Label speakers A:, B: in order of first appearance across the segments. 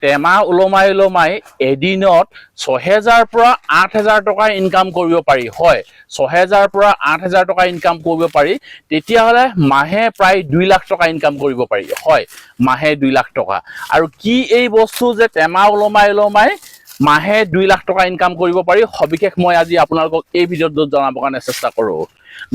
A: টেমা ওলমাই এদিনত ৬,০০০ পৰা ৮,০০০ টকা ইনকাম কৰিব পাৰি। হয়, ৬,০০০ পৰা ৮,০০০ টকা ইনকাম কৰিব পাৰি। তেতিয়াহ'লে মাহে প্ৰায় ২ লাখ টকা ইনকাম কৰিব পাৰি। হয়, মাহে ২ লাখ টকা। আৰু কি এই বস্তু যে টেমা ওলমাই মাহে ২ লাখ টকা ইনকাম কৰিব পাৰি, সবিশেষ মই আজি আপোনালোকক এই ভিডিঅ'ত জনাবৰ কাৰণে চেষ্টা কৰোঁ।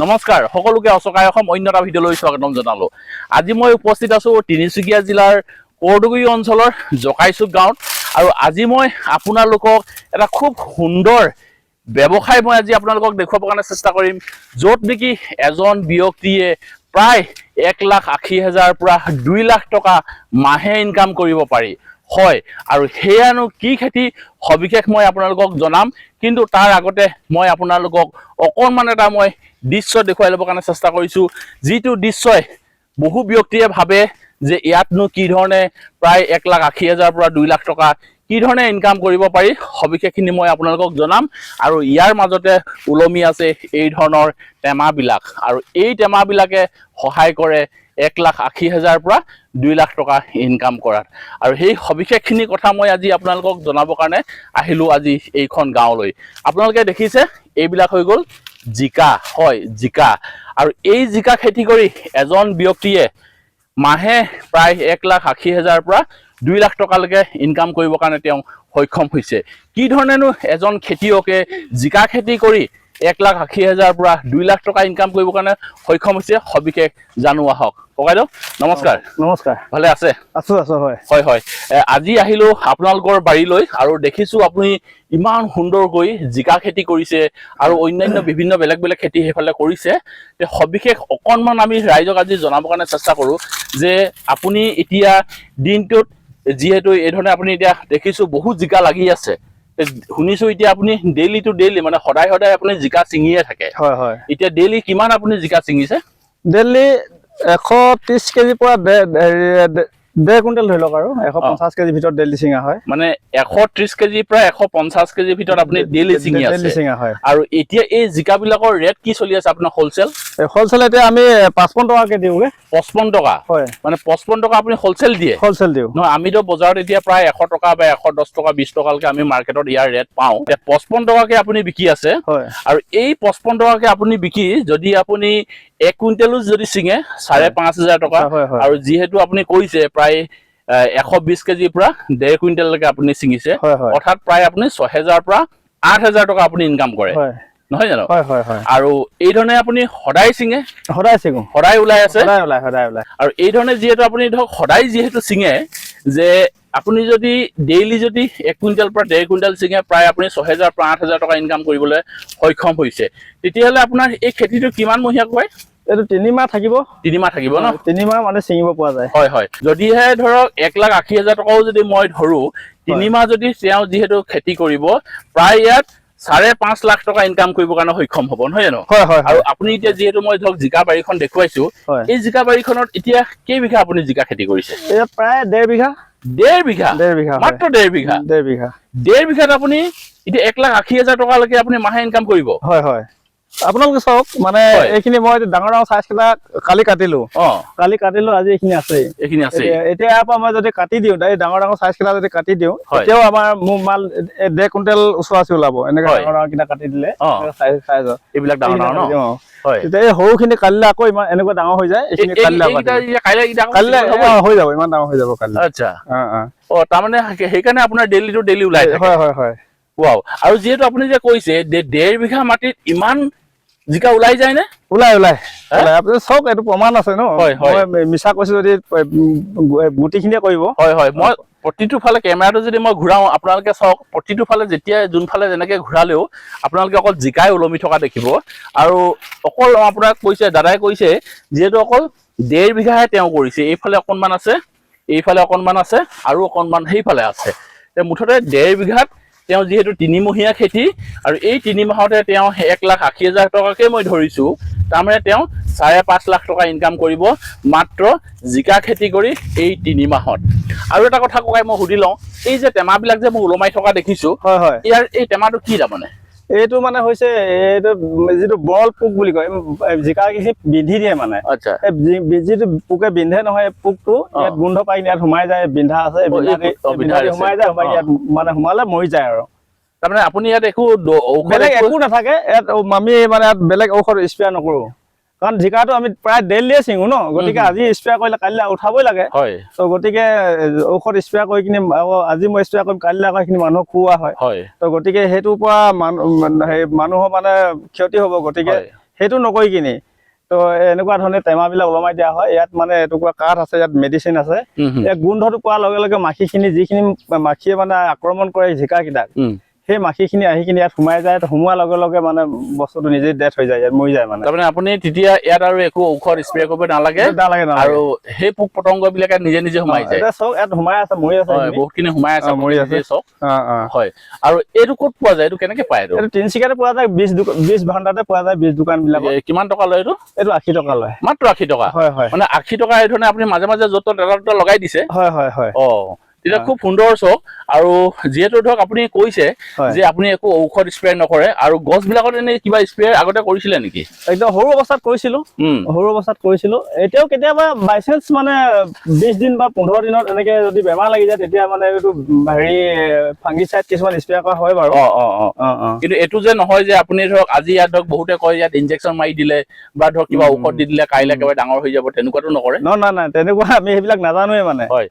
A: নমস্কাৰ, সকলোকে অচকাই অসম অন্য এটা ভিডিঅ'লৈ স্বাগতম জনালোঁ। আজি মই উপস্থিত আছোঁ তিনিচুকীয়া জিলাৰ কৰদগুৰি অঞ্চলৰ জকাইচুক গাঁৱত। আৰু আজি মই আপোনালোকক এটা খুব সুন্দৰ ব্যৱসায় মই আজি আপোনালোকক দেখুৱাবৰ কাৰণে চেষ্টা কৰিম, য'ত নেকি এজন ব্যক্তিয়ে প্ৰায় ১,৮০,০০০ পৰা ২ লাখ টকা মাহে ইনকাম কৰিব পাৰি। হয়, আৰু সেয়ানো কি খেতি সবিশেষ মই আপোনালোকক জনাম, কিন্তু তাৰ আগতে মই আপোনালোকক অকণমান এটা মই দৃশ্য দেখুৱাই ল'বৰ কাৰণে চেষ্টা কৰিছোঁ, যিটো দৃশ্যই বহু ব্যক্তিয়ে ভাবে যে ইয়াতনো কি ধৰণে প্ৰায় ১,৮০,০০০ পৰা ২ লাখ টকা কি ধৰণে ইনকাম কৰিব পাৰি, সবিশেষখিনি মই আপোনালোকক জনাম। আৰু ইয়াৰ মাজতে ওলমি আছে এই ধৰণৰ টেমাবিলাক, আৰু এই টেমাবিলাকে সহায় কৰে ১,৮০,০০০ পৰা ২ লাখ টকা ইনকাম কৰাত। আৰু সেই সবিশেষখিনি কথা মই আজি আপোনালোকক জনাবৰ কাৰণে আহিলোঁ আজি এইখন গাঁৱলৈ। আপোনালোকে দেখিছে এইবিলাক হৈ গ'ল জিকা। হয়, জিকা। আৰু এই জিকা খেতি কৰি এজন ব্যক্তিয়ে মাহে প্ৰায় ১,৮০,০০০ পৰা ২ লাখ টকালৈকে ইনকাম কৰিবৰ কাৰণে তেওঁ সক্ষম হৈছে। কি ধৰণেনো এজন খেতিয়কে জিকা খেতি কৰি ১,৮০,০০০ পৰা ২ লাখ টকা ইনকাম কৰিবৰ কাৰণে সক্ষম হৈছে, সবিশেষ জানো আহক। ককাইদেউ নমস্কাৰ।
B: নমস্কাৰ।
A: ভালে আছে?
B: আছোঁ। হয়
A: হয় হয়। আজি আহিলোঁ আপোনালোকৰ বাৰীলৈ আৰু দেখিছোঁ আপুনি ইমান সুন্দৰকৈ জিকা খেতি কৰিছে আৰু অন্যান্য বিভিন্ন বেলেগ বেলেগ খেতি সেইফালে কৰিছে। সবিশেষ অকণমান আমি ৰাইজক আজি জনাবৰ কাৰণে চেষ্টা কৰোঁ যে আপুনি এতিয়া দিনটোত যিহেতু এই ধৰণে আপুনি এতিয়া দেখিছোঁ বহুত জিকা লাগি আছে, শুনিছোঁ এতিয়া আপুনি ডেইলি টু ডেইলি মানে সদায় সদায় আপুনি জিকা ছিঙিয়ে থাকে।
B: হয় হয়।
A: এতিয়া ডেইলি কিমান আপুনি জিকা ছিঙিছে?
B: ডেইলি ১৩০ কেজিৰ পৰা ১.৫ কুইণ্টেল ধৰি লওক, আৰু ১৫০ কেজিৰ ভিতৰত ডেইলি ছিঙা হয়।
A: মানে ১৩০ কেজিৰ পৰা ১৫০ কেজিৰ ভিতৰত আপুনি ডেইলি ছিঙি আছে।
B: হয়।
A: আৰু এতিয়া এই জিকাবিলাকৰ ৰেট কি চলি আছে আপোনাৰ হোলচেল?
B: হোলচেল এতিয়া আমি ৫৫ টকাকৈ দিওঁগৈ।
A: ৫৫ টকা?
B: হয়।
A: মানে ৫৫ টকা আপুনি হোলচেল দিয়ে?
B: হোলচেল দিওঁ।
A: নহয়, আমিতো বজাৰত এতিয়া প্ৰায় ১০০ টকা বা ১১০ টকা ২০ টকালৈকে আমি মাৰ্কেটত ইয়াৰ ৰেট পাওঁ। এতিয়া ৫৫ টকাকৈ আপুনি বিকি আছে।
B: হয়।
A: আৰু এই ৫৫ টকাকৈ আপুনি বিকি যদি আপুনি ১ কুইণ্টেলো যদি ছিঙে ৫,৫০০ টকা। আৰু যিহেতু আপুনি কৈছে প্ৰায় ১২০ কেজিৰ পৰা ১.৫ কুইণ্টেললৈকে আপুনি ছিঙিছে, অৰ্থাৎ প্ৰায় আপুনি ৬,০০০ পৰা ৮,০০০ টকা আপুনি ইনকাম কৰে, নহয় জানো?
B: হয়।
A: আৰু এই ধৰণে আপুনি সদায় ছিঙে?
B: সদায় ছিঙো।
A: সদায় ওলাই আছে?
B: সদায় ওলাই।
A: আৰু এই ধৰণে যিহেতু আপুনি ধৰক সদায় যিহেতু ছিঙে, যে আপুনি যদি ডেইলি যদি ১ কুইণ্টেল পৰা ১.৫ কুইণ্টেল ছিঙে প্ৰায় আপুনি ৬,০০০ পৰা ৮,০০০ টকা ইনকাম কৰিবলৈ সক্ষম হৈছে। তেতিয়াহ'লে আপোনাৰ এই খেতিটো কিমান মহীয়া কয়?
B: এইটো ৩ মাহ থাকিব।
A: ৩ মাহ থাকিব ন?
B: ৩ মাহ মানে ছিঙিব পৰা যায়।
A: হয় হয়। যদিহে ধৰক ১,৮০,০০০ টকাও যদি মই ধৰোঁ, ৩ মাহ যদি তেওঁ যিহেতু খেতি কৰিব, প্ৰায় ইয়াত ৫.৫ লাখ টকা ইনকাম কৰিবৰ কাৰণে সক্ষম হ'ব, নহয় জানো?
B: হয়।
A: আৰু আপুনি এতিয়া যিহেতু মই ধৰক জিকা বাৰীখন দেখুৱাইছোঁ, এই জিকা বাৰীখনত এতিয়া কেইবিঘা আপুনি জিকা খেতি কৰিছে?
B: এয়া প্ৰায় ১.৫ বিঘা।
A: ১.৫ বিঘা?
B: ১.৫ বিঘা,
A: মাত্ৰ ১.৫ বিঘা?
B: ১.৫ বিঘা।
A: ১.৫ বিঘাত আপুনি এতিয়া ১,৮০,০০০ টকালৈকে আপুনি মাহে ইনকাম কৰিব?
B: হয়। আপোনালোকে চাওক, মানে এইখিনি মই ডাঙৰ চাইজকেইটা কালি কাটিলো। আজি এইখিনি আছে।
A: এইখিনি আছে।
B: এতিয়া ইয়াৰ পৰা মই যদি কাটি দিওঁ, এই ডাঙৰ চাইজকেইটা যদি কাটি দিওঁ, তেতিয়াও আমাৰ মোৰ মাল ১.৫ কুইণ্টেল ওচৰা-ওচৰি ওলাব। এনেকে ডাঙৰ কেইটা কাটি দিলে চাইজৰ।
A: এইবিলাক ডাঙৰ ন?
B: তেতিয়া এই সৰুখিনি কালিলে আকৌ ইমান এনেকুৱা ডাঙৰ হৈ যায়। এইখিনি কালিলে হৈ যাব, ইমান ডাঙৰ হৈ যাব কালিলে।
A: আচ্ছা। তাৰমানে সেইকাৰণে আপোনাৰ ডেইলি টু ডেইলি ওলাই থাকে?
B: হয়।
A: ৱাও। আৰু যিহেতু আপুনি যে কৈছে ১.৫ বিঘা মাটিত ইমান জিকা ওলাই যায় নে?
B: ওলাই। আপুনি চাওক, এইটো প্ৰমাণ আছে ন? মই মিছা কৈছো যদি গুটিখিনিয়ে কৰিব।
A: হয়। মই প্ৰতিটো ফালে কেমেৰাটো যদি মই ঘূৰাওঁ, আপোনালোকে চাওক, প্ৰতিটো ফালে যেতিয়া যোনফালে যেনেকে ঘূৰালেও আপোনালোকে অকল জিকাই ওলমি থকা দেখিব। আৰু অকল আপোনাক কৈছে, দাদাই কৈছে, যিহেতু অকল ১.৫ বিঘাহে তেওঁ কৰিছে। এইফালে অকণমান আছে, এইফালে অকণমান আছে, আৰু অকণমান সেইফালে আছে। মুঠতে ১.৫ বিঘাত তেওঁ যিহেতু ৩ মহীয়া খেতি, আৰু এই ৩ মাহতে তেওঁ ১,৮০,০০০ টকাকে মই ধৰিছোঁ, তাৰমানে তেওঁ ৫.৫ লাখ টকা ইনকাম কৰিব মাত্ৰ জিকা খেতি কৰি এই ৩ মাহত। আৰু এটা কথা ককাই মই সুধি লওঁ, এই যে টেমাবিলাক যে মই ওলমাই থকা দেখিছোঁ, ইয়াৰ এই টেমাটো কি তাৰমানে?
B: এইটো মানে হৈছে এইটো যিটো বৰল পোক বুলি কয় জিকা কিছু বিন্ধি দিয়ে মানে
A: আচ্ছা
B: যিটো পোকে বিন্ধে নহয় পোকটো ইয়াত গোন্ধ পাই ইয়াত সোমাই যায় বিন্ধা আছে সোমাই যায় ইয়াত মানে সোমালে মৰি যায় আৰু
A: তাৰমানে আপুনি ইয়াত একো
B: বেলেগ একো নাথাকে ইয়াত আমি মানে ইয়াত বেলেগ ঔষধ স্প্ৰে নকৰো কাৰণ জিকাটো আমি প্ৰায় ডেইলিয়ে চিঙো ন গতিকে আজি স্প্ৰে কৰিলে কাইলৈ উঠাবই লাগে তো গতিকে ঔষধ স্প্ৰে কৰি কিনি আজি মই স্প্ৰে কৰিম কাইলৈ আকৌ সেইখিনি মানুহক খুওৱা হয় তো গতিকে সেইটোৰ পৰা মানুহৰ মানে ক্ষতি হ'ব গতিকে সেইটো নকৰি কিনি তো এনেকুৱা ধৰণে টেমাবিলাক ওলমাই দিয়া হয় ইয়াত মানে এটুকুৰা কাঠ আছে ইয়াত মেডিচিন আছে এই গোন্ধটো পোৱাৰ লগে লগে মাখিখিনি যিখিনি মাখিয়ে মানে আক্ৰমণ কৰে জিকাকেইটাক সেই মাখিখিনি আহি কিনি ইয়াত সোমাই যায় সোমোৱাৰ লগে লগে মানে বস্তুটো নিজে ডেথ হৈ যায় ইয়াত মৰি যায় মানে
A: তাৰমানে আপুনি তেতিয়া ইয়াত আৰু একো ঔষধ স্প্ৰে কৰিব নালাগে আৰু সেই পোক পতংগ বিলাকে নিজে নিজে সোমাই যায়
B: চব ইয়াত সোমাই আছে মৰি আছে
A: বহুতখিনি সোমাই আছে
B: মৰি আছে
A: চব হয় আৰু এইটো ক'ত পোৱা যায় এইটো কেনেকে পায় এইটো
B: তিনিচুকীয়াতে পোৱা যায় 20 ভাণ্ডাৰতে পোৱা যায় 20 দোকান বিলাকত
A: কিমান টকা লয় এইটো 80 টকা লয় মাত্ৰ 80 টকা
B: হয় হয়
A: মানে 80 টকা এই ধৰণে আপুনি মাজে মাজে য'ত ত'ত লগাই দিছে
B: হয় হয় হয়
A: তেতিয়া খুব সুন্দৰ চক আৰু যেহেতু ধৰক আপুনি কৈছে যে আপুনি একো ঔষধ স্প্ৰে নকৰে আৰু গছ বিলাকত এনে কিবা স্প্ৰে আগতে কৰিছিলে নেকি
B: একদম সৰু অৱস্থাত কৰিছিলো এতিয়াও কেতিয়াবা বাইচান্স মানে 20 দিন বা 15 দিনত এনেকে যদি বেমাৰ লাগি যায় তেতিয়া মানে এইটো হেৰি ফাংগিচাইড কিছুমান স্প্ৰে কৰা হয় বাৰু
A: কিন্তু এইটো যে নহয় যে আপুনি ধৰক আজি ইয়াত ধৰক বহুতে কয় ইয়াত ইনজেকচন মাৰি দিলে বা ধৰক কিবা ঔষধ দি দিলে কাইলৈ একেবাৰে ডাঙৰ হৈ যাব তেনেকুৱাটো নকৰে
B: নাই তেনেকুৱা আমি সেইবিলাক নাজানোৱে মানে
A: হয়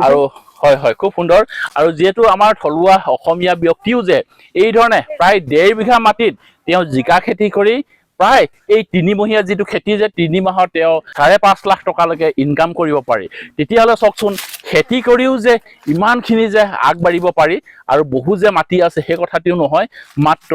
A: আৰু হয় হয় খুব সুন্দৰ আৰু যেহেতু আমাৰ থলুৱা অসমীয়া ব্যক্তিও যে এই ধৰণে প্ৰায় 1.5 বিঘা মাটিত তেওঁ জিকা খেতি কৰি প্ৰায় এই 3 মহীয়া যিটো খেতি যে 3 মাহত তেওঁ 5.5 লাখ টকালৈকে ইনকাম কৰিব পাৰি তেতিয়াহ'লে চাওকচোন খেতি কৰিও যে ইমানখিনি যে আগবাঢ়িব পাৰি আৰু বহু যে মাটি আছে সেই কথাটিও নহয় মাত্ৰ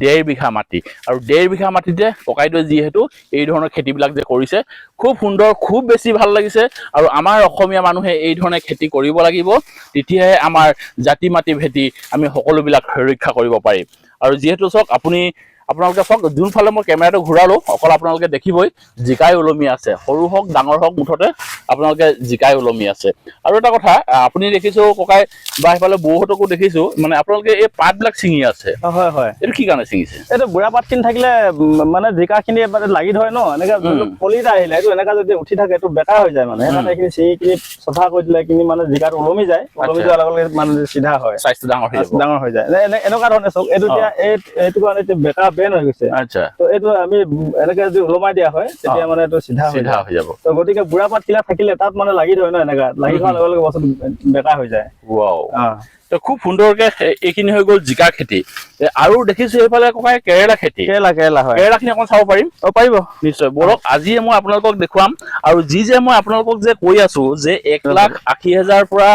A: 1.5 বিঘা মাটি আৰু 1.5 বিঘা মাটিতে ককাইদেৱে যিহেতু এই ধৰণৰ খেতিবিলাক যে কৰিছে খুব সুন্দৰ খুব বেছি ভাল লাগিছে আৰু আমাৰ অসমীয়া মানুহে এই ধৰণে খেতি কৰিব লাগিব তেতিয়াহে আমাৰ জাতি মাটি ভেটি আমি সকলোবিলাক ৰক্ষা কৰিব পাৰিম আৰু যিহেতু চাওক আপোনালোকে চাওক যোনফালে মই কেমেৰাটো ঘূৰালো অকল আপোনালোকে দেখিবই জিকাই ওলমি আছে সৰু হওক ডাঙৰ হওক মুঠতে আপোনালোকে জিকাই ওলমি আছে আৰু এটা কথা আপুনি দেখিছো ককাই বা সেইফালে বৌহঁতকো দেখিছো মানে আপোনালোকে এই পাতবিলাক ছিঙি আছে
B: হয় হয়
A: এইটো কি কাৰণে ছিঙিছে
B: এইটো বুঢ়া পাতখিনি থাকিলে মানে জিকাখিনি লাগি ধৰে ন এনেকে পলিটা আহিলে এইটো এনেকা যদি উঠি থাকে এইটো বেকাৰ হৈ যায় মানে সেইকাৰণে এইখিনি ছিঙি কিনি চফা কৰি দিলে কিনি মানে জিকাটো ওলমি যায় ওলমি যোৱাৰ লগে লগে মানে চিধা হয় স্বাস্থ্য ডাঙৰ হৈ যায় এনেকুৱা ধৰণে চাওক এইটো এতিয়া এইটো কাৰণে বেকাৰ বেন হৈ গৈছে
A: আচ্ছা
B: তো এইটো আমি এনেকে যদি ওলমাই দিয়া হয় তেতিয়া মানে এইটো চিধা হৈ যাব তো গতিকে বুঢ়া পাত কিলা থাকিলে তাত মানে লাগি ধৰে ন এনেকা লাগি থোৱাৰ লগে লগে বস্তুটো বেকাৰ হৈ যায়
A: তো খুব সুন্দৰকে এইখিনি হৈ গ'ল জিকা খেতি আৰু দেখিছো এইফালে ককাই কেৰেলা খেতি কেৰেলাখিনি অকণ চাব পাৰিম
B: পাৰিব
A: নিশ্চয় বলক আজিয়ে মই আপোনালোকক দেখুৱাম আৰু যে মই আপোনালোকক যে কৈ আছো যে 1,80,000 পৰা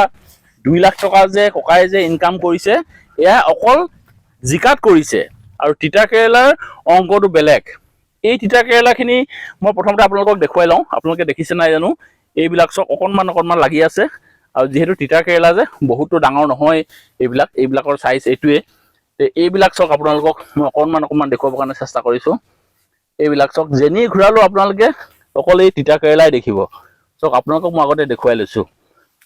A: 2 লাখ টকা যে ককাই যে ইনকাম কৰিছে এয়া অকল জিকাত কৰিছে আৰু তিতা কেৰেলাৰ অংকটো বেলেগ এই তিতা কেৰেলাখিনি মই প্ৰথমতে আপোনালোকক দেখুৱাই লওঁ আপোনালোকে দেখিছে নাই জানো এইবিলাক চব অকণমান লাগি আছে আৰু যেহেতু তিতা কেৰেলা যে বহুতো ডাঙৰ নহয় এইবিলাকৰ সাইজ এইটোৱে এইবিলাক চক আপোনালোকক মই অকণমান দেখুৱাবৰ কাৰণে চেষ্টা কৰিছো এইবিলাক চক যেনি ঘূৰালো আপোনালোকে অকল এই তিতা কেৰেলাই দেখিব চক আপোনালোকক মই আগতে দেখুৱাই লৈছো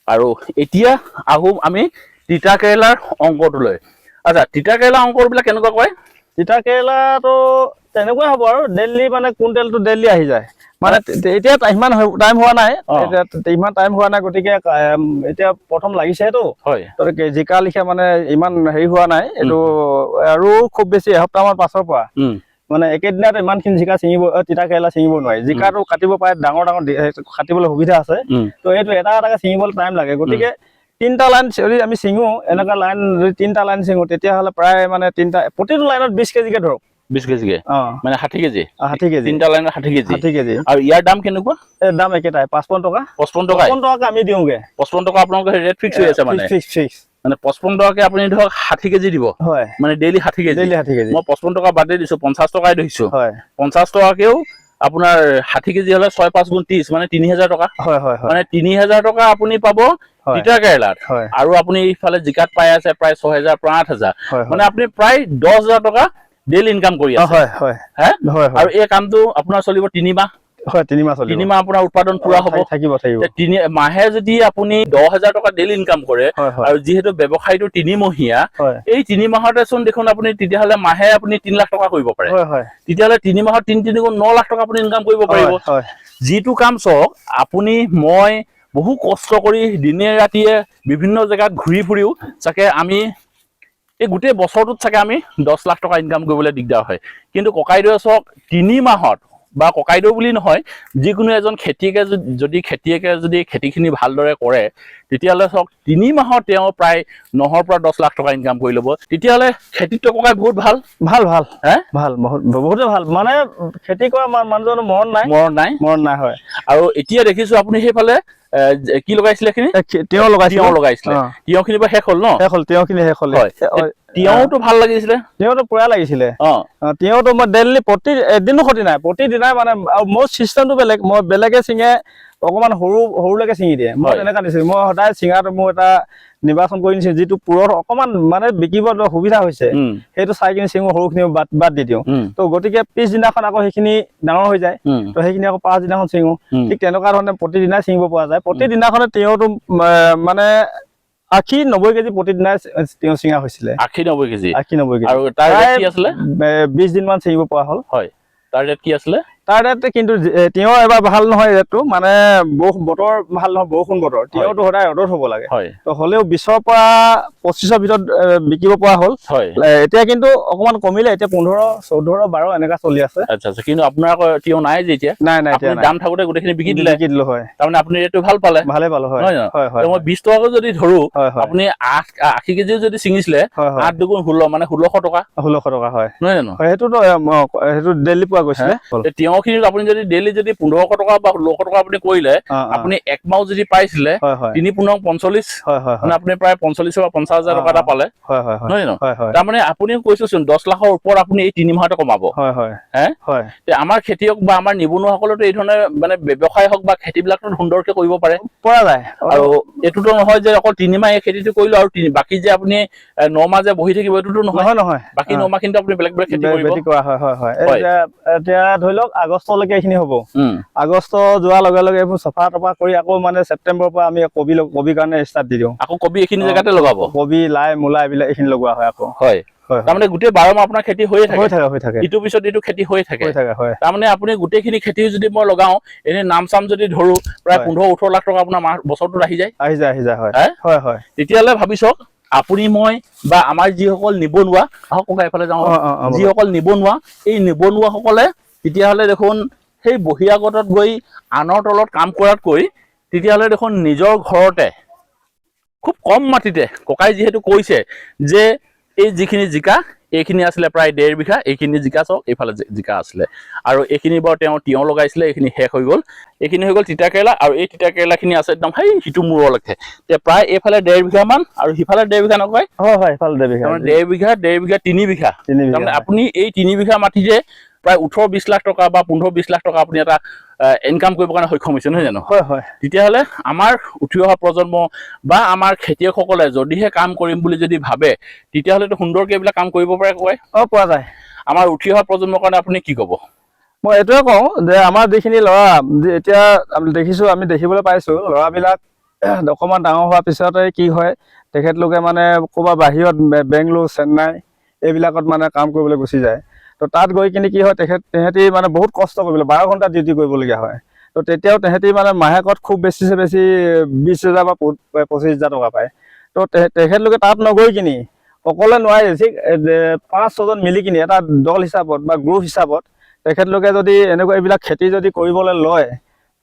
A: আৰু এতিয়া আহোম আমি তিতা কেৰেলাৰ অংকটোলৈ আচ্ছা তিতা কেৰেলা অংকবিলাক কেনেকুৱা কয়
B: তিতা কেৰেলাটো তেনেকুৱাই হ'ব আৰু ডেইলি মানে কুইণ্টেলটো ডেইলি আহি যায় মানে এতিয়া ইমান টাইম হোৱা নাই ইমান টাইম হোৱা নাই গতিকে এতিয়া প্ৰথম লাগিছেতো জিকা লিখা মানে ইমান হেৰি হোৱা নাই এইটো আৰু খুব বেছি এসপ্তাহমান পাছৰ পৰা মানে একেদিনাত ইমানখিনি জিকা ছিঙিব তিতা কেৰেলা ছিঙিব নোৱাৰি জিকাটো কাটিব পাৰে ডাঙৰ কাটিবলৈ সুবিধা আছে তো এইটো এটা এটাকে ছিঙিবলৈ টাইম লাগে গতিকে 3টা লাইন যদি আমি ছিঙো এনেকুৱা লাইন যদি 3টা লাইন ছিঙো তেতিয়াহ'লে প্ৰায় মানে প্ৰতিটো লাইনত 20 কেজিকে ধৰক
A: 20 কেজিকে মানে 60 কেজি 3টা লাইনত 60 কেজি
B: আৰু
A: ইয়াৰ দাম কেনেকুৱা
B: দাম একেটাই 55 টকা
A: 55 টকা
B: আমি দিওঁগে
A: 55 টকা আপোনালোকৰ ৰেট ফিক্স হৈ আছে মানে
B: ফিক্স
A: মানে 55 টকাকে আপুনি ধৰক 60 কেজি দিব
B: হয় মানে
A: ডেইলি 60 কেজি মই 55 টকা বাদে দিছো 50 টকাই দিছো
B: হয়
A: 50 টকাকেও আপোনাৰ 60 কেজি হলে 6 5 গুণ 30 মানে 3000 টকা
B: হয়
A: মানে 3000 টকা আপুনি পাব তিতা কেৰেলাত আৰু আপুনি ইফালে জিকাত পাই আছে প্ৰায় 6000 পৰা 8000 মানে আপুনি প্ৰায় 10000 টকা ডেইলি ইনকাম কৰি আছে
B: হয়
A: আৰু এই কামটো আপোনাৰ চলিব 3 মাহ
B: হয় 3 মাহ চলিব
A: 3 মাহ আপোনাৰ উৎপাদন পুৰা হ'ব
B: থাকিব
A: মাহে যদি আপুনি 10,000 টকা ডেইলি ইনকাম কৰে আৰু যিহেতু ব্যৱসায়টো 3 মহীয়া এই 3 মাহতে চোন দেখোন আপুনি তেতিয়াহ'লে মাহে আপুনি 3 লাখ টকা কৰিব পাৰে তেতিয়াহ'লে 3 মাহত 3 গুণ 9 লাখ টকা আপুনি ইনকাম কৰিব পাৰিব যিটো কাম চাওক আপুনি মই বহু কষ্ট কৰি দিনে ৰাতিয়ে বিভিন্ন জেগাত ঘূৰি ফুৰিও চাগে আমি এই গোটেই বছৰটোত চাগে আমি 10 লাখ টকা ইনকাম কৰিবলৈ দিগদাৰ হয় কিন্তু ককাইদেৱে চাওক 3 মাহত বা ককাইদেউ বুলি নহয় যিকোনো এজন খেতিয়কে যদি খেতিখিনি ভালদৰে কৰে তেতিয়াহ'লে চাওক 3 মাহত তেওঁ প্ৰায় 9ৰ পৰা 10 লাখ টকা ইনকাম কৰি ল'ব তেতিয়াহ'লে খেতিটো ককাই বহুত ভাল
B: বহুতে ভাল মানে খেতি কৰা মানুহজনৰ মৰণ নাই হয়
A: আৰু এতিয়া দেখিছো আপুনি সেইফালে কি লগাইছিলে খিনি
B: তিয়হ
A: লগাইছিলে তিয়হখিনি পৰা শেষ হ'ল ন
B: তিয়হখিনি শেষ হ'ল
A: তিয়হটো ভাল লাগিছিলে
B: তিয়হটো পুৰা লাগিছিলে তিয়হটো মই ডেইলি প্ৰতি এদিনো ক্ষতি নাই প্ৰতিদিনাই মানে মোৰ চিষ্টেমটো বেলেগ মই বেলেগে চিঙে অকমান সৰুলৈকে চিঙি দিয়ে মই তেনেকুৱা দিছিলো মই সদায় চিঙাটো মোৰ এটা নিৰ্বাচন কৰি নিছো যিটো পুৰত অকমান মানে বিকিব সুবিধা হৈছে সেইটো চাই কিনি চিঙো সৰুখিনি বাদ দি দিওঁ তো গতিকে পিছদিনাখন আকৌ সেইখিনি ডাঙৰ হৈ যায় তো সেইখিনি আকৌ পাছদিনাখন চিঙো ঠিক তেনেকুৱা ধৰণে প্ৰতিদিনাই চিঙিব পৰা যায় প্ৰতিদিনাখনে তিয়হটো মানে 80-90 কেজি প্ৰতিদিনাই তিয়হ চিঙা হৈছিলে
A: 80-90 কেজি
B: আৰু তাৰ ৰেট কি আছিলে 20 দিন মান চিঙিব পৰা হ'ল
A: হয় তাৰ ৰেট কি আছিলে
B: তাৰ ৰেট কিন্তু তিয়হ এবাৰ ভাল নহয় ৰেটটো মানে বতৰ ভাল নহয় বৰষুণ বতৰ তিয়হটো সদায় ৰ'দত হ'ব লাগে তো হ'লেও 20ৰ পৰা 25ৰ ভিতৰত বিকিব পৰা হ'ল এতিয়া কিন্তু অকমান কমিলে এতিয়া 15, 14, 12 এনেকা চলি আছে
A: আচ্ছা কিন্তু আপোনাৰ আকৌ তিয়হ নাই যে এতিয়া
B: নাই এতিয়া
A: দাম থাকোতে গোটেইখিনি বিকি দিলো হয় তাৰমানে আপুনি ৰেটটো ভালে পালে হয় মই 20 টকাকৈ যদি ধৰো আপুনি 80 কেজি যদি ছিঙিছিলে 8 দুগুণ 16 মানে 1600 টকা
B: হয়
A: নহয় জানো
B: সেইটোতো সেইটো ডেইলি পোৱা গৈছিলে
A: তিয়হখিনি আপুনি যদি ডেইলি যদি 1500 টকা বা 1600 টকা আপুনি কৰিলে আপুনি এক মাহ যদি পাইছিলে 3-45 মানে আপুনি প্ৰায় 45 বা 50,000 টকা এটা পালে নহয় জানো তাৰমানে আপুনি কৈছোচোন 10 লাখৰ ওপৰত আপুনি এই 3 মাহতে কমাব আমাৰ খেতিয়ক বা আমাৰ নিবনুৱাসকলেতো এই ধৰণে মানে ব্যৱসায় হওক বা খেতিবিলাকতো সুন্দৰকে কৰিব পৰা যায় আৰু এইটোতো নহয় যে অকল 3 মাহ এই খেতিটো কৰিলো আৰু বাকি যে আপুনি 9 মাহ যে বহি থাকিব এইটোতো নহয় বাকি 9 মাহ কিন্তু আপুনি বেলেগ খেতি কৰিব
B: এতিয়া ধৰি লওক আগষ্টলৈকে এইখিনি হ'ব আগষ্ট যোৱাৰ লগে লগে এইবোৰ চফা তফা কৰি আকৌ মানে ছেপ্টেম্বৰৰ পৰা আমি কবিৰ কাৰণে ষ্টাৰ্ট দি দিওঁ
A: আকৌ কবি এইখিনি জেগাতে লগাব
B: কবি লাই মূলা এইবিলাক এইখিনি লগোৱা হয় আকৌ
A: তাৰমানে গোটেই 12 মাহ আপোনাৰ খেতি হৈয়ে থাকে ইটোৰ পিছত ইটো খেতি হৈয়ে থাকে তাৰমানে আপুনি গোটেইখিনি খেতি যদি মই লগাও এনে নাম চাম যদি ধৰো প্ৰায় 15-18 লাখ টকা আপোনাৰ বছৰটোত আহি যায় হয় তেতিয়াহ'লে ভাবি চাওক আপুনি মই বা আমাৰ যিসকল নিবনুৱা ককা এফালে যাওঁ যিসকল নিবনুৱা এই নিবনুৱাসকলে তেতিয়াহ'লে দেখোন সেই বহিৰাগতত গৈ আনৰ তলত কাম কৰাতকৈ তেতিয়াহ'লে দেখোন নিজৰ ঘৰতে খুব কম মাটিতে ককাই যিহেতু কৈছে যে এই যিখিনি জিকা এইখিনি আছিলে প্ৰায় 1.5 বিঘা এইখিনি জিকা চাওক এইফালে জিকা আছিলে আৰু এইখিনি বাৰু তেওঁ তিয়হ লগাইছিলে এইখিনি শেষ হৈ গ'ল এইখিনি হৈ গ'ল তিতা কেৰেলা আৰু এই তিতা কেৰেলাখিনি আছে একদম সিটো মূৰলৈকে এতিয়া প্ৰায় এইফালে 1.5 বিঘা মান আৰু সিফালে 1.5 বিঘা নকয়
B: এইফালে
A: 1.5 বিঘা 3 বিঘা তাৰমানে আপুনি এই 3 বিঘা মাটিতে প্ৰায় 18-20 লাখ টকা বা 15-20 লাখ টকা আপুনি এটা ইনকাম কৰিবৰ কাৰণে সক্ষম হৈছে নহয় জানো তেতিয়াহ'লে আমাৰ উঠি অহা প্ৰজন্ম বা আমাৰ খেতিয়কসকলে যদিহে কাম কৰিম বুলি যদি ভাবে তেতিয়াহ'লেতো সুন্দৰকে এইবিলাক কাম কৰিব পাৰে
B: পৰা যায়
A: আমাৰ উঠি অহা প্ৰজন্মৰ কাৰণে আপুনি কি ক'ব
B: মই এইটোৱে কওঁ যে আমাৰ যিখিনি ল'ৰা এতিয়া আমি দেখিবলৈ পাইছো ল'ৰাবিলাক অকণমান ডাঙৰ হোৱাৰ পিছতে কি হয় তেখেতলোকে মানে ক'ৰবাত বাহিৰত বেংগলোৰ চেন্নাই এইবিলাকত মানে কাম কৰিবলৈ গুচি যায় তো তাত গৈ কিনি কি হয় তেহেঁতি মানে বহুত কষ্ট কৰিবলৈ 12 ঘণ্টা ডিউটি কৰিবলগীয়া হয় তো তেতিয়াও তেহেঁতি মানে মাহেকত খুব বেছি 20,000 বা 25,000 টকা পায় তো তেখেতলোকে তাত নগৈ কিনি অকলে নোৱাৰে ঠিক 5-6জন মিলি কিনি এটা দল হিচাপত বা গ্ৰুপ হিচাপত তেখেতলোকে যদি এনেকুৱা এইবিলাক খেতি যদি কৰিবলৈ লয়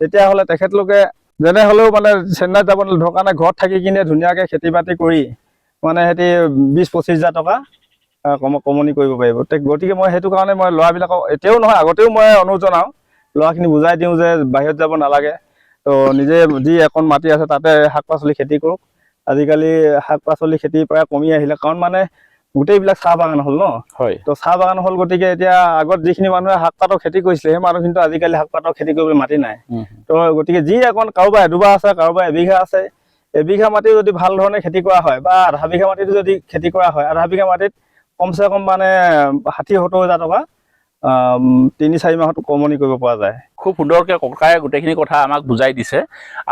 B: তেতিয়াহ'লে তেখেতলোকে যেনে হ'লেও মানে চেন্নাইত যাব দৰকাৰ নাই ঘৰত থাকি কিনে ধুনীয়াকৈ খেতি বাতি কৰি মানে সিহঁতি 20-25,000 টকা কমনি কৰিব পাৰিব গতিকে মই সেইটো কাৰণে মই ল'ৰাবিলাকক এতিয়াও নহয় আগতেও মই অনুৰোধ জনাওঁ ল'ৰাখিনি বুজাই দিওঁ যে বাহিৰত যাব নালাগে তো নিজে যি এখন মাটি আছে তাতে শাক পাচলি খেতি কৰক আজিকালি শাক পাচলি খেতিৰ পৰা কমি আহিলে কাৰণ মানে গোটেইবিলাক চাহ বাগান হ'ল ন তো চাহ বাগান হ'ল গতিকে এতিয়া আগত যিখিনি মানুহে শাক পাতৰ খেতি কৰিছিলে সেই মানুহ কিন্তু আজিকালি শাক পাতৰ খেতি কৰিবলৈ মাটি নাই তো গতিকে যি অকণ কাৰোবাৰ 2 আছে কাৰোবাৰ 1 বিঘা আছে 1 বিঘা মাটি যদি ভাল ধৰণে খেতি কৰা হয় বা আধা বিঘা মাটিটো যদি খেতি কৰা হয় আধা বিঘা মাটিত কমচে কম মানে 60-70 হাজাৰ টকা 3-4 মাহত কমনি কৰিব পৰা যায়
A: খুব সুন্দৰকৈ ককায়ে গোটেইখিনি কথা আমাক বুজাই দিছে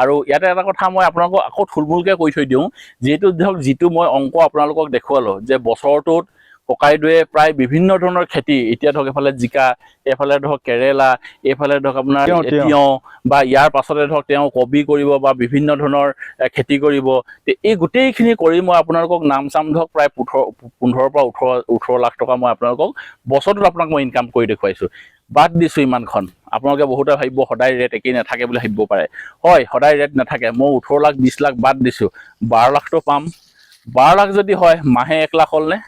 A: আৰু ইয়াতে এটা কথা মই আপোনালোকক আকৌ থুলমূলকৈ কৈ থৈ দিওঁ যিহেতু ধৰক যিটো মই অংক আপোনালোকক দেখুৱালোঁ যে বছৰটোত ককাইদেৱে প্ৰায় বিভিন্ন ধৰণৰ খেতি এতিয়া ধৰক এইফালে জিকা এইফালে ধৰক কেৰেলা এইফালে ধৰক আপোনাৰ তিয়ঁহ বা ইয়াৰ পাছতে ধৰক তেওঁ কবি কৰিব বা বিভিন্ন ধৰণৰ খেতি কৰিব এই গোটেইখিনি কৰি মই আপোনালোকক নাম চাম ধৰক প্ৰায় 15 পৰা 18 লাখ টকা মই আপোনালোকক বছৰটোত আপোনাক মই ইনকাম কৰি দেখুৱাইছোঁ বাদ দিছোঁ ইমানখন আপোনালোকে বহুতে ভাবিব সদায় ৰেট একেই নাথাকে বুলি ভাবিব পাৰে হয় সদায় ৰেট নাথাকে মই 18 লাখ 20 লাখ বাদ দিছোঁ 12 লাখটো পাম 12 লাখ যদি হয় মাহে 1 লাখ হ'লনে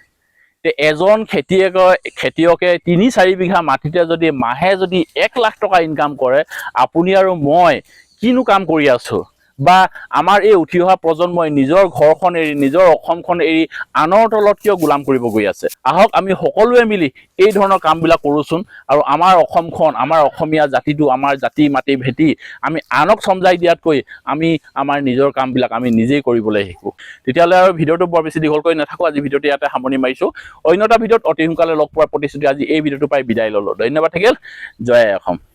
A: এজন খেতিয়কে 3-4 বিঘা মাটিতে যদি মাহে যদি 1 লাখ টকা ইনকাম কৰে আপুনি আৰু মই কিনো কাম কৰি আছো বা আমাৰ এই উঠি অহা প্ৰজন্মই নিজৰ ঘৰখন এৰি নিজৰ অসমখন এৰি আনৰ তলত কিয় গোলাম কৰিব গৈ আছে আহক আমি সকলোৱে মিলি এই ধৰণৰ কামবিলাক কৰোচোন আৰু আমাৰ অসমখন আমাৰ অসমীয়া জাতিটো আমাৰ জাতি মাটি ভেটি আমি আনক সমজাই দিয়াতকৈ আমি আমাৰ নিজৰ কামবিলাক আমি নিজেই কৰিবলৈ শিকো তেতিয়াহ'লে আৰু ভিডিঅ'টো বৰ বেছি দীঘল কৰি নাথাকো আজি ভিডিঅ'টো ইয়াতে সামৰণি মাৰিছোঁ অন্য এটা ভিডিঅ'ত অতি সোনকালে লগ পোৱাৰ প্ৰতিশ্ৰুতি আজি এই ভিডিঅ'টো পাই বিদায় ল'লোঁ ধন্যবাদ থাকিল জয় অসম